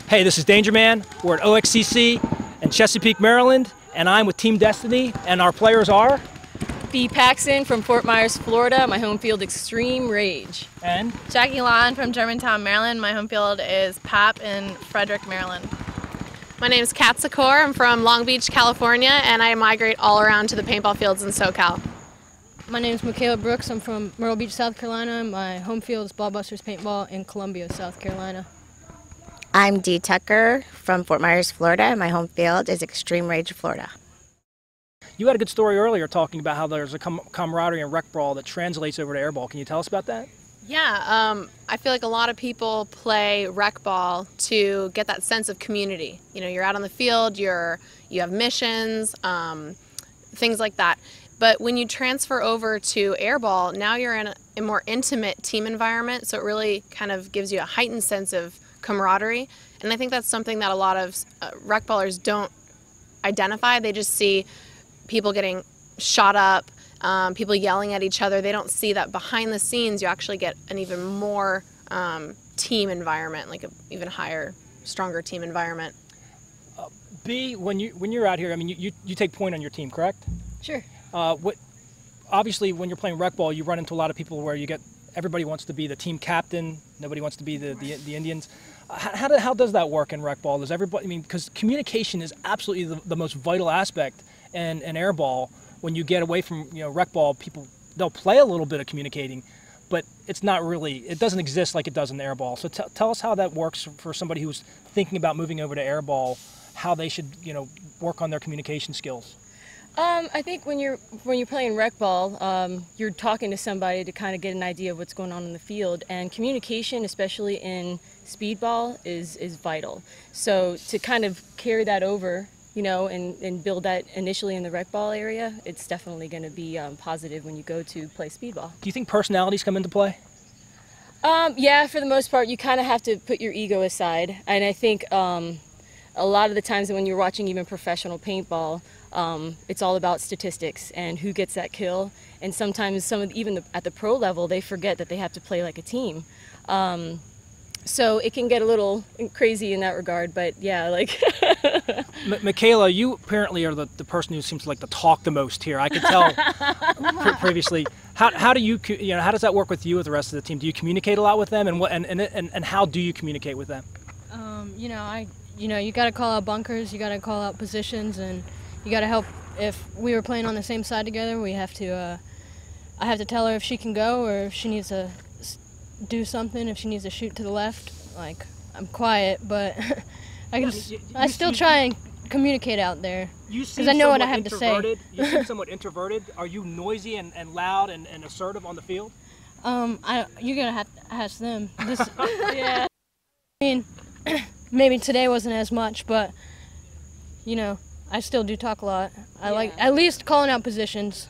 Hey, this is Danger Man. We're at OXCC in Chesapeake, Maryland, and I'm with Team Destiny, and our players are... B. Paxson from Fort Myers, Florida. My home field, Xtreme Rage. And... Jackie Lon from Germantown, Maryland. My home field is PAP in Frederick, Maryland. My name is Kat Sikor. I'm from Long Beach, California, and I migrate all around to the paintball fields in SoCal. My name is Michaela Brooks. I'm from Myrtle Beach, South Carolina. My home field is Ballbusters Paintball in Columbia, South Carolina. I'm Dee Tucker from Fort Myers, Florida. My home field is Xtreme Rage, Florida. You had a good story earlier talking about how there's a camaraderie in rec brawl that translates over to airball. Can you tell us about that? Yeah, I feel like a lot of people play rec ball to get that sense of community. You know, you're out on the field, you have missions, things like that. But when you transfer over to airball, now you're in a more intimate team environment, so it really kind of gives you a heightened sense of camaraderie. And I think that's something that a lot of rec ballers don't identify. They just see people getting shot up, people yelling at each other. They don't see that behind the scenes you actually get an even more team environment, like an even higher, stronger team environment. B, when you're out here, I mean, you take point on your team, correct? Sure. Obviously, when you're playing rec ball, you run into a lot of people where everybody wants to be the team captain, nobody wants to be the Indians. How does that work in rec ball? Does everybody, I mean, because communication is absolutely the most vital aspect in airball. When you get away from rec ball, people, they'll play a little bit of communicating, but it's not really, it doesn't exist like it does in airball. So tell us how that works for somebody who's thinking about moving over to airball, how they should work on their communication skills. I think when you're playing rec ball, you're talking to somebody to kind of get an idea of what's going on in the field, and communication, especially in speedball, is vital. So to kind of carry that over, and build that initially in the rec ball area, it's definitely going to be positive when you go to play speedball. Do you think personalities come into play? Yeah, for the most part, you kind of have to put your ego aside, and I think a lot of the times when you're watching even professional paintball, it's all about statistics and who gets that kill. And sometimes even at the pro level, they forget that they have to play like a team. So it can get a little crazy in that regard, but yeah, like... Michaela, you apparently are the person who seems to like to talk the most here. I could tell previously. How do you how does that work with you with the rest of the team? Do you communicate a lot with them, and how do you communicate with them? You got to call out bunkers, you got to call out positions, and you got to help. If we were playing on the same side together, we have to. I have to tell her if she can go or if she needs to do something. If she needs to shoot to the left, like I'm quiet, but I still try and communicate out there because I know what I have to say. You seem somewhat introverted. Are you noisy and loud and assertive on the field? You're gonna have to ask them. Yeah. I mean, maybe today wasn't as much, but I still do talk a lot. I like at least calling out positions.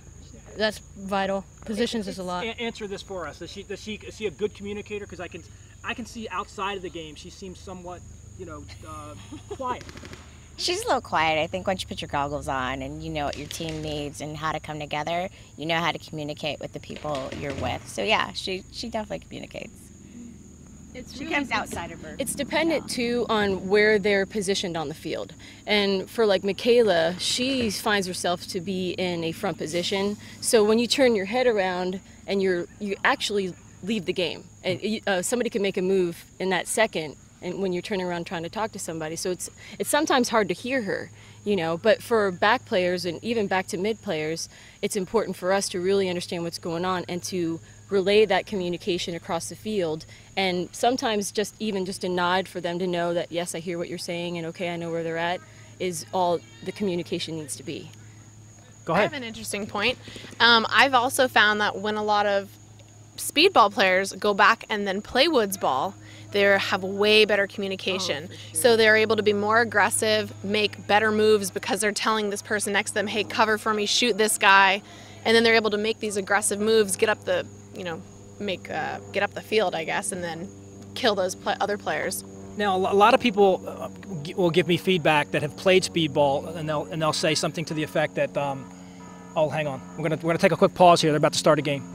That's vital. Positions is a lot. Answer this for us. Is she a good communicator? Because I can see outside of the game she seems somewhat quiet. She's a little quiet. I think once you put your goggles on and you know what your team needs and how to come together, you know how to communicate with the people you're with. So yeah, she definitely communicates. She comes outside of her. It's dependent too on where they're positioned on the field. And for like Michaela, she finds herself to be in a front position. So when you turn your head around and you actually leave the game. And somebody can make a move in that second, and when you're turning around trying to talk to somebody. So it's sometimes hard to hear her, but for back players and even back to mid players, it's important for us to really understand what's going on and to relay that communication across the field, and sometimes just a nod for them to know that yes, I hear what you're saying and okay, I know where they're at, is all the communication needs to be. Go ahead. I have an interesting point. I've also found that when a lot of speedball players go back and then play woods ball, they have way better communication. So they're able to be more aggressive, make better moves because they're telling this person next to them, hey, cover for me, shoot this guy. And then they're able to make these aggressive moves, get up the, get up the field, I guess, and then kill those other players. Now, a lot of people will give me feedback that have played speedball, and they'll say something to the effect that, oh, hang on, we're gonna take a quick pause here. They're about to start a game.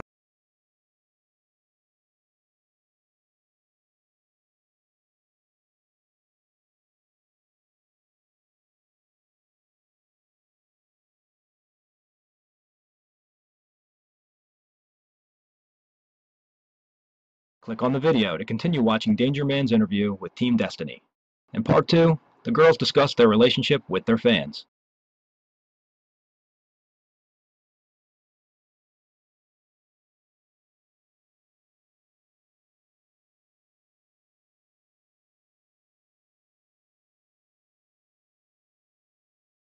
Click on the video to continue watching Danger Man's interview with Team Destiny. In part 2, the girls discuss their relationship with their fans.